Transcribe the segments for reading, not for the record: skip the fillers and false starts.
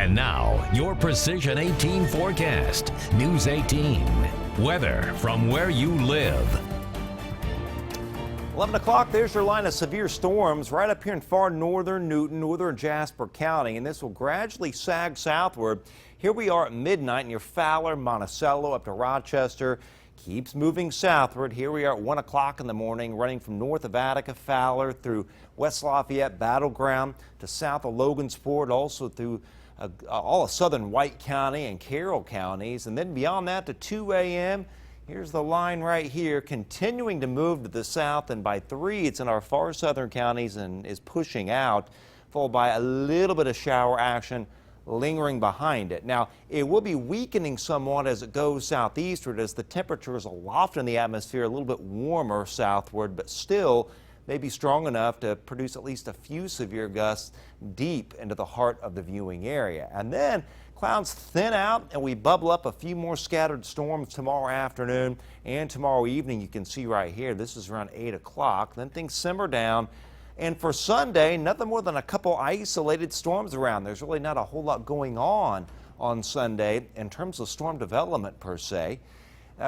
And now, your Precision 18 forecast. News 18. Weather from where you live. 11 o'clock, there's your line of severe storms right up here in far northern Newton, northern Jasper County, and this will gradually sag southward. Here we are at midnight near Fowler, Monticello, up to Rochester. Keeps moving southward. Here we are at 1 o'clock in the morning, running from north of Attica, Fowler, through West Lafayette, Battleground, to south of Logansport, also through all of southern White County and Carroll counties. And then beyond that to 2 a.m., here's the line right here, continuing to move to the south, and by 3, it's in our far southern counties and is pushing out, followed by a little bit of shower action lingering behind it. Now, it will be weakening somewhat as it goes southeastward, as the temperatures aloft in the atmosphere a little bit warmer southward, but still may be strong enough to produce at least a few severe gusts deep into the heart of the viewing area. And then clouds thin out and we bubble up a few more scattered storms tomorrow afternoon and tomorrow evening. You can see right here, this is around 8 o'clock. Then things simmer down. And for Sunday, nothing more than a couple isolated storms around. There's really not a whole lot going on Sunday in terms of storm development per se.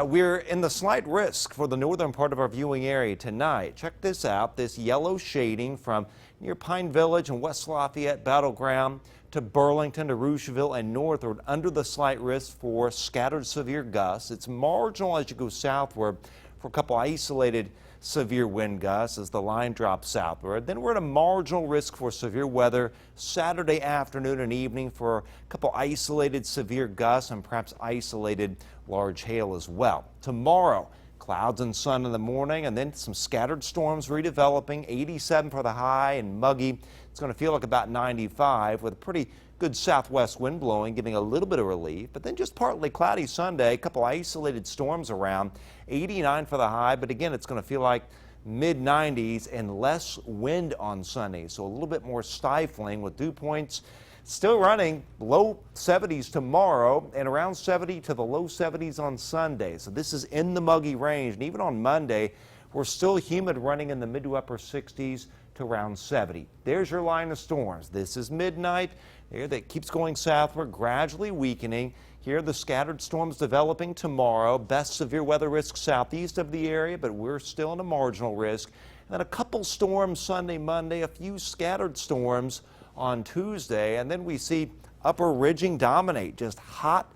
We're in the slight risk for the northern part of our viewing area tonight. Check this out, this yellow shading from near Pine Village and West Lafayette Battleground to Burlington to Rougeville and northward, under the slight risk for scattered severe gusts. It's marginal as you go southward for a couple isolated severe wind gusts as the line drops southward. Then we're at a marginal risk for severe weather Saturday afternoon and evening for a couple isolated severe gusts and perhaps isolated large hail as well. Tomorrow, clouds and sun in the morning and then some scattered storms redeveloping. 87 for the high and muggy. It's going to feel like about 95 with a pretty good southwest wind blowing, giving a little bit of relief. But then just partly cloudy Sunday, a couple isolated storms around. 89 for the high, but again, it's going to feel like mid-90s and less wind on Sunday. So a little bit more stifling with dew points still running low 70s tomorrow and around 70 to the low 70s on Sunday. So this is in the muggy range. And even on Monday, we're still humid, running in the mid to upper 60s to around 70. There's your line of storms. This is midnight. There that keeps going southward, gradually weakening. Here the scattered storms developing tomorrow. Best severe weather risk southeast of the area, but we're still in a marginal risk. And then a couple storms Sunday, Monday, a few scattered storms on Tuesday, and then we see upper ridging dominate, just hot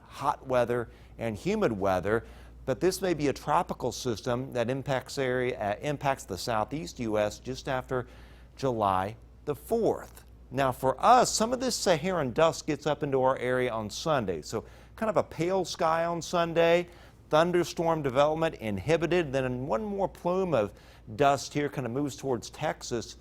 weather and humid weather. But this may be a tropical system that impacts the southeast U.S. just after July the 4th. Now for us, some of this Saharan dust gets up into our area on Sunday. So kind of a pale sky on Sunday, thunderstorm development inhibited, then one more plume of dust here kind of moves towards Texas.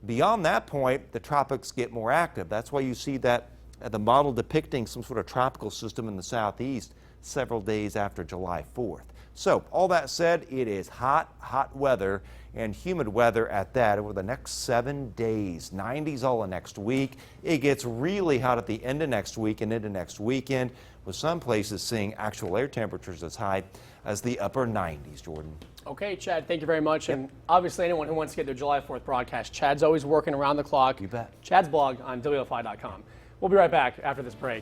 Beyond that point, the tropics get more active. That's why you see that the model depicting some sort of tropical system in the southeast several days after July 4th. So all that said, it is hot weather and humid weather at that over the next 7 days. 90s all of next week. It gets really hot at the end of next week and into next weekend, with some places seeing actual air temperatures as high as the upper 90s, Jordan. Okay, Chad, thank you very much. Yep. And obviously anyone who wants to get their July 4th broadcast, Chad's always working around the clock. You bet. Chad's blog on WFI.com. We'll be right back after this break.